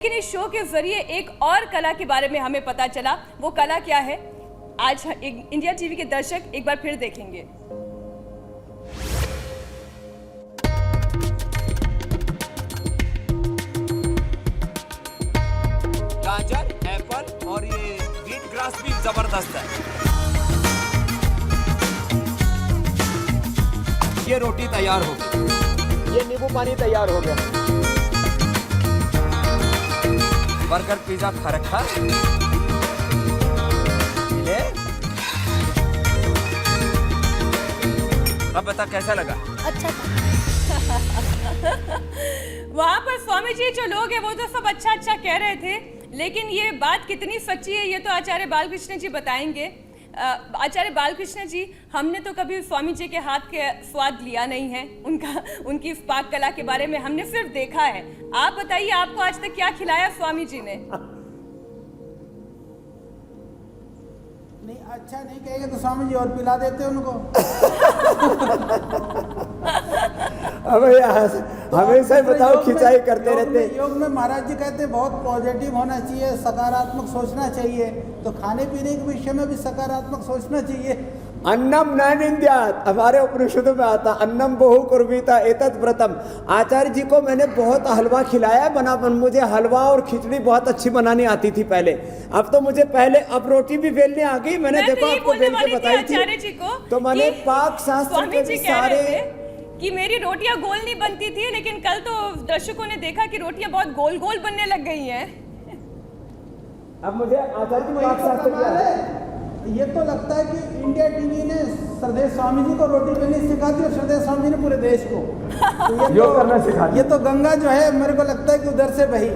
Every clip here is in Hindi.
लेकिन इस शो के जरिए एक और कला के बारे में हमें पता चला। वो कला क्या है, आज इंडिया टीवी के दर्शक एक बार फिर देखेंगे। गाजर, एप्पल और ये व्हीट ग्रास भी जबरदस्त है। ये रोटी तैयार हो गई, ये नींबू पानी तैयार हो गया। बर्गर पिज्जा खा रखा ले। अब बता कैसा लगा? अच्छा था। वहां पर स्वामी जी जो लोग हैं वो तो सब अच्छा अच्छा कह रहे थे, लेकिन ये बात कितनी सच्ची है ये तो आचार्य बालकृष्ण जी बताएंगे। आचार्य बालकृष्ण जी, हमने तो कभी स्वामी जी के हाथ के स्वाद लिया नहीं है, उनकी इस पाक कला के बारे में हमने सिर्फ देखा है। आप बताइए, आपको आज तक क्या खिलाया स्वामी जी ने? नहीं, अच्छा नहीं कहेंगे तो स्वामी जी और पिला देते उनको। अब हमेशा ही बताओ खिंचाई करते रहते। योग में महाराज जी कहते हैं बहुत पॉजिटिव होना चाहिए, सकारात्मक सोचना चाहिए, तो खाने पीने के विषय में भी सकारात्मक सोचना चाहिए। अन्नम न निंद्यात, हमारे उपनिषदों में आता अन्नम बहु कुर्वीता एतत् व्रतम। आचार्य जी को मैंने बहुत हलवा खिलाया मुझे हलवा और खिचड़ी बहुत अच्छी बनानी आती थी पहले। अब तो मुझे अब रोटी भी बेलने आ गई। मैंने देखो आपको बेल के बताई थी, तो मैंने पाक शास्त्र के भी सारे कि मेरी रोटियां गोल नहीं बनती थी, लेकिन कल तो दर्शकों ने देखा कि रोटियां बहुत गोल गोल बनने लग गई हैं। अब मुझे आचार्य जी पाक शास्त्र क्या है? ये तो लगता है कि इंडिया टीवी ने श्रद्धेय स्वामी जी को रोटी बेलनी सिखा दी और श्रद्धेय स्वामी जी ने पूरे देश को तो योग करना सिखा दिया। ये तो गंगा जो है मेरे को लगता है कि उधर से बही।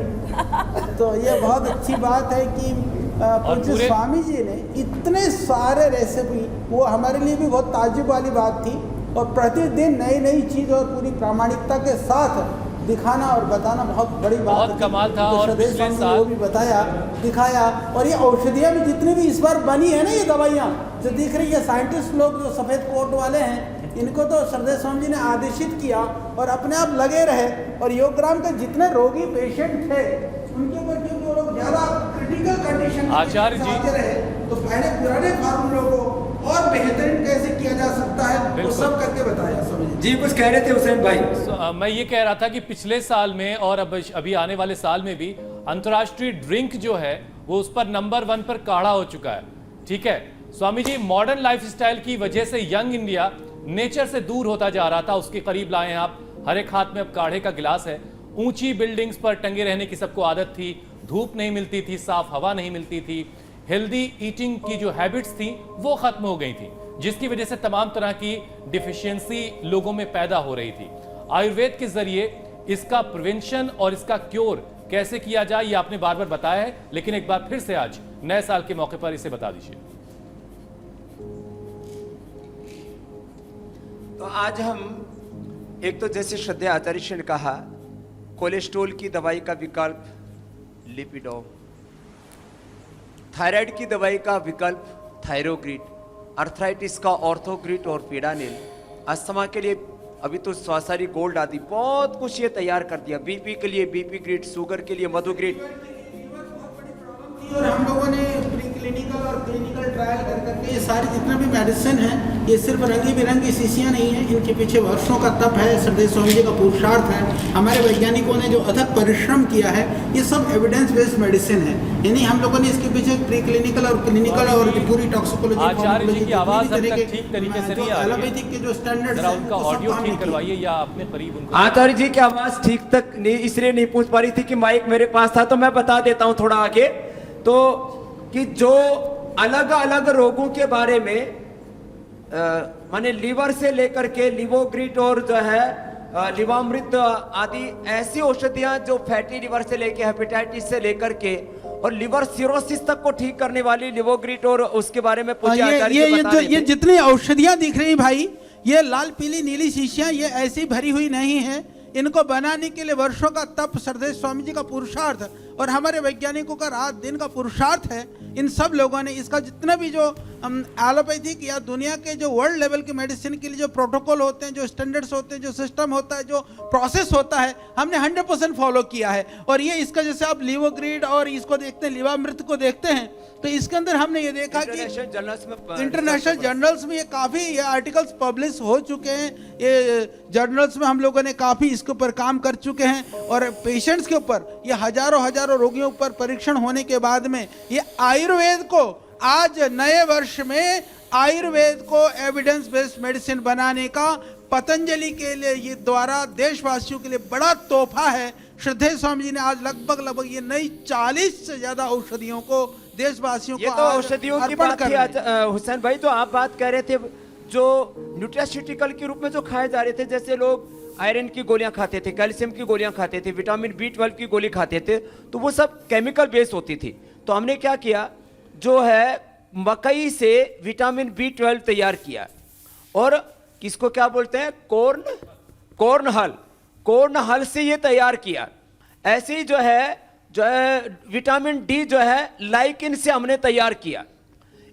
तो ये बहुत अच्छी बात है कि पूज्य स्वामी जी ने इतने सारे रेसिपी, वो हमारे लिए भी बहुत ताज्जुब वाली बात थी, और प्रतिदिन नई नई चीज और पूरी प्रामाणिकता के साथ दिखाना और बताना बहुत बड़ी बात है। बहुत कमाल था। तो और पिछले साल वो भी बताया, दिखाया, और ये औषधियाँ भी जितनी भी इस बार बनी है ना, ये दवाइयाँ जो दिख रही है, साइंटिस्ट लोग जो सफ़ेद कोट वाले हैं, इनको तो श्रद्धेय स्वामी जी ने आदेशित किया और अपने आप लगे रहे। और योगग्राम के जितने रोगी पेशेंट थे उनके ऊपर क्योंकि वो लोग ज़्यादा क्रिटिकल कंडीशन आचार्य जी रहे, तो पहले पुराने फार्मूलों को और बेहतरीन कैसे किया जा सकता है वो सब करके बताया समझ जी। कुछ कह रहे थे हुसैन भाई? मैं ये कह रहा था कि पिछले साल में और अभी आने वाले साल में भी अंतर्राष्ट्रीय ड्रिंक जो है वो उस पर नंबर 1 पर काढ़ा हो चुका है। ठीक है, स्वामी जी मॉडर्न लाइफस्टाइल की वजह से यंग इंडिया नेचर से दूर होता जा रहा था, उसके करीब लाए हैं आप। हर एक हाथ में अब काढ़े का गिलास है। ऊंची बिल्डिंग्स पर टंगे रहने की सबको आदत थी, धूप नहीं मिलती थी, साफ हवा नहीं मिलती थी, हेल्दी ईटिंग की जो हैबिट्स थी वो खत्म हो गई थी, जिसकी वजह से तमाम तरह की डिफिशियंसी लोगों में पैदा हो रही थी। आयुर्वेद के जरिए इसका प्रिवेंशन और इसका क्योर कैसे किया जाए ये आपने बार बार बताया है, लेकिन एक बार फिर से आज नए साल के मौके पर इसे बता दीजिए। तो आज हम एक तो जैसे श्रद्धेय आचार्य जी ने कहा, कोलेस्ट्रॉल की दवाई का विकल्प लिपिडो, थायराइड की दवाई का विकल्प थायरोग्रिड, अर्थराइटिस का ऑर्थोग्रिड और पीडानिल, अस्थमा के लिए अभी तो स्वासारी गोल्ड आदि बहुत कुछ ये तैयार कर दिया, बीपी के लिए बीपी ग्रिड, शुगर के लिए मधुग्रिड। और हम लोगों ने प्री क्लिनिकल और क्लिनिकल ट्रायल कर करके ये सारी जितने भी मेडिसिन हैं, ये सिर्फ रंगी बिरंगी शीशियाँ नहीं हैं, इनके पीछे वर्षों का तप है, श्रद्धेय स्वामी जी का पुरुषार्थ है, हमारे वैज्ञानिकों ने जो अथक परिश्रम किया है, ये सब एविडेंस बेस्ड मेडिसिन है। यानी हम लोगों ने इसके पीछे प्री क्लिनिकल और क्लिनिकल और पूरी टॉक्सिकोलॉजी, आचार्य जी की आवाज अब तक ठीक तरीके से नहीं आ रही है, एलोपैथिक के जो स्टैंडर्ड्स जरा हैं उनका वो सब ऑडियो काम ठीक किए। करवाइए या अपने करीब उनको। आचार्य जी की आवाज ठीक तक नहीं, इसलिए नहीं पूछ पा रही थी कि माइक मेरे पास था, तो मैं बता देता हूं थोड़ा आगे। तो कि जो अलग अलग रोगों के बारे में माने लीवर से लेकर के लिवोग्रिड और जो है लिवामृत आदि ऐसी औषधियां जो फैटी लिवर से लेकर हेपेटाइटिस से लेकर के और लिवर सिरोसिस तक को ठीक करने वाली लिवोग्रिड और उसके बारे में पूछे आचार्य जी बता रहे थे। ये जितनी औषधियां दिख रही भाई, ये लाल पीली नीली शीशियां ये ऐसी भरी हुई नहीं है, इनको बनाने के लिए वर्षों का तप, श्रद्धेय स्वामी जी का पुरुषार्थ और हमारे वैज्ञानिकों का रात दिन का पुरुषार्थ है। इन सब लोगों ने इसका जितना भी जो एलोपैथिक या दुनिया के जो वर्ल्ड लेवल के मेडिसिन के लिए जो प्रोटोकॉल होते हैं, जो स्टैंडर्ड्स होते हैं, जो सिस्टम होता है, जो प्रोसेस होता है, हमने 100% फॉलो किया है। और ये इसका जैसे आप लिवोग्रीड और इसको देखते हैं, लिवामृत को देखते हैं, तो इसके अंदर हमने ये देखा कि इंटरनेशनल जर्नल्स में ये काफ़ी ये आर्टिकल्स पब्लिश हो चुके हैं। ये जर्नल्स में हम लोगों ने काफ़ी इसके ऊपर काम कर चुके हैं और पेशेंट्स के ऊपर ये हजारों रोगियों पर परीक्षण होने के बाद में ये आयुर्वेद को आज नए वर्ष में आयुर्वेद को एविडेंस बेस्ड मेडिसिन बनाने का पतंजलि के लिए ये द्वारा देशवासियों के लिए बड़ा तोहफा है। श्रद्धेय स्वामी जी ने आज लगभग ये नई 40 से ज्यादा औषधियों को देशवासियों ये को तो आज औषधियों की अर्पण बात कर थी रहे हैं। हुसैन भाई, तो आप बात कर रहे थे जो न्यूट्रास्यूटिकल के रूप में जो खाए जा रहे थे, जैसे लोग आयरन की गोलियां खाते थे, कैल्शियम की गोलियां खाते थे, विटामिन B12 की गोली खाते थे, तो वो सब केमिकल बेस्ड होती थी। तो हमने क्या किया, जो है मकई से विटामिन B12 तैयार किया और किसको क्या बोलते हैं, कॉर्न हल से ये तैयार किया। ऐसे ही जो है विटामिन D जो है लाइकिन से हमने तैयार किया।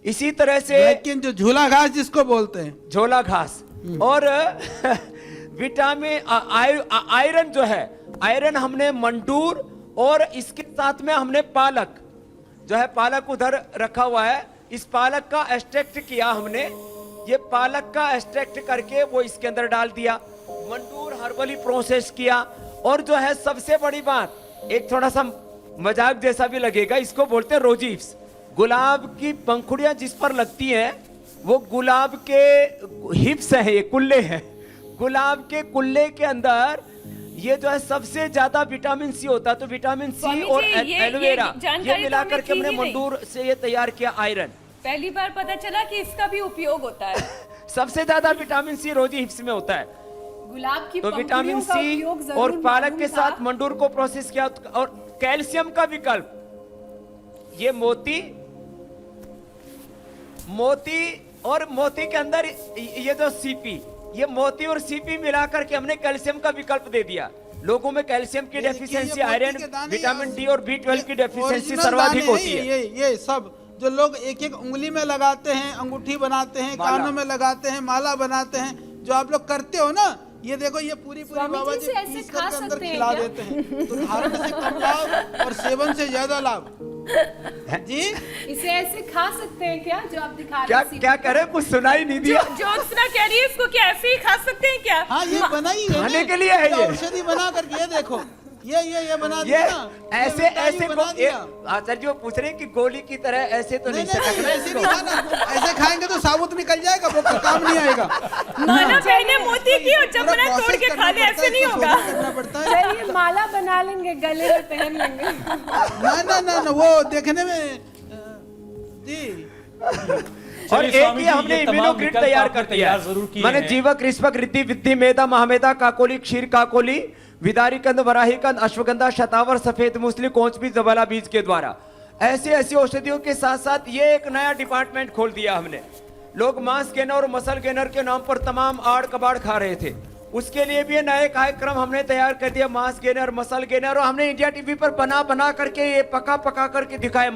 इसी तरह से लेकिन जो झूला घास जिसको बोलते हैं, झोला घास और विटामिन आयरन जो है, आयरन हमने मंडूर और इसके साथ में हमने पालक जो है, पालक उधर रखा हुआ है, इस पालक का एक्सट्रैक्ट किया हमने। ये पालक का एक्सट्रैक्ट करके वो इसके अंदर डाल दिया, मंडूर हर्बली प्रोसेस किया। और जो है सबसे बड़ी बात, एक थोड़ा सा मजाक जैसा भी लगेगा, इसको बोलते हैं रोजीप्स। गुलाब की पंखुड़ियां जिस पर लगती हैं वो गुलाब के हिप्स हैं, ये कुल्ले हैं। गुलाब के कुल्ले के अंदर ये जो है सबसे ज्यादा विटामिन सी होता है। तो विटामिन स्वामी सी और जी, ये एलोवेरा जानकारी ये तो मिला हमें करके थी हमने ही नहीं। मंडूर से ये तैयार किया आयरन। पहली बार पता चला कि इसका भी उपयोग होता है। सबसे ज्यादा विटामिन सी रोजी हिप्स में होता है। गुलाब की तो विटामिन पंखुड़ियों का सी उपयोग जरूर और पालक मालूम के था। साथ मंडूर को प्रोसेस किया। और कैल्शियम का विकल्प, ये मोती के अंदर ये जो सीपी, ये मोती और सीपी मिलाकर के हमने कैल्शियम का विकल्प दे दिया। लोगों में कैल्शियम की डेफिशिएंसी, आयरन, विटामिन D और B12 की डेफिशिएंसी सर्वाधिक होती है। ये सब जो लोग एक एक उंगली में लगाते हैं, अंगूठी बनाते हैं, माला। कानों में लगाते हैं, माला बनाते हैं, जो आप लोग करते हो ना, ये देखो ये पूरी स्वामी बाबा जी जी से ऐसे पीस खा करके अंदर सकते हैं खिला क्या? देते हैं। तो धारण से कम लाभ और सेवन से ज्यादा लाभ जी। इसे ऐसे खा सकते हैं क्या, जो आप दिखा क्या रहे हैं? क्या कह रहे हैं, कुछ सुनाई नहीं दिया। ज्योत्सना कह रही है इसको क्या ऐसे ही खा सकते हैं क्या? हाँ, ये बनाई है खाने ना, के लिए है ये। औषधि बना करके, ये देखो ये बना ये दिया ना, ऐसे ये मिठाई ऐसे बना दिया। आचार्य जी वो पूछ रहे हैं कि गोली की तरह ऐसे तो नहीं नहीं, सकते। ऐसे नहीं खाना, ऐसे खाएंगे तो साबुत निकल जाएगा, वो काम नहीं आएगा। माला पहने मोती की और पूरा चपना तोड़ process के करना खा ले, पड़ता ऐसे है, नहीं इसको होगा। सोच करना पड़ता है। चलिए माला बना लेंगे, गले में पहन लेंगे। ना वो देखने में जी। और चलिए एक स्वामी ही जी, हमने ये तमाम इम्यूनोग्रिड विकल्प तैयार आपने कर दिया तैयार जरूर किए मैंने हैं। जीवक रिष्पक रिद्धि विद्धि मेधा महामेधा काकोली क्षीर काकोली विदारी कंद वराही कंद अश्वगंधा शतावर सफेद मूसली कोंच बीज जबाला बीज के द्वारा ऐसी औषधियों के साथ साथ ये एक नया डिपार्टमेंट खोल दिया हमने। लोग मांस गेनर और मसल गेनर के नाम पर तमाम आड़ कबाड़ खा रहे थे, उसके लिए भी नए कार्यक्रम हमने तैयार कर दिया, मांस गेनर, मसल गेनर। और हमने इंडिया टीवी पर बना करके ये पका करके दिखाया।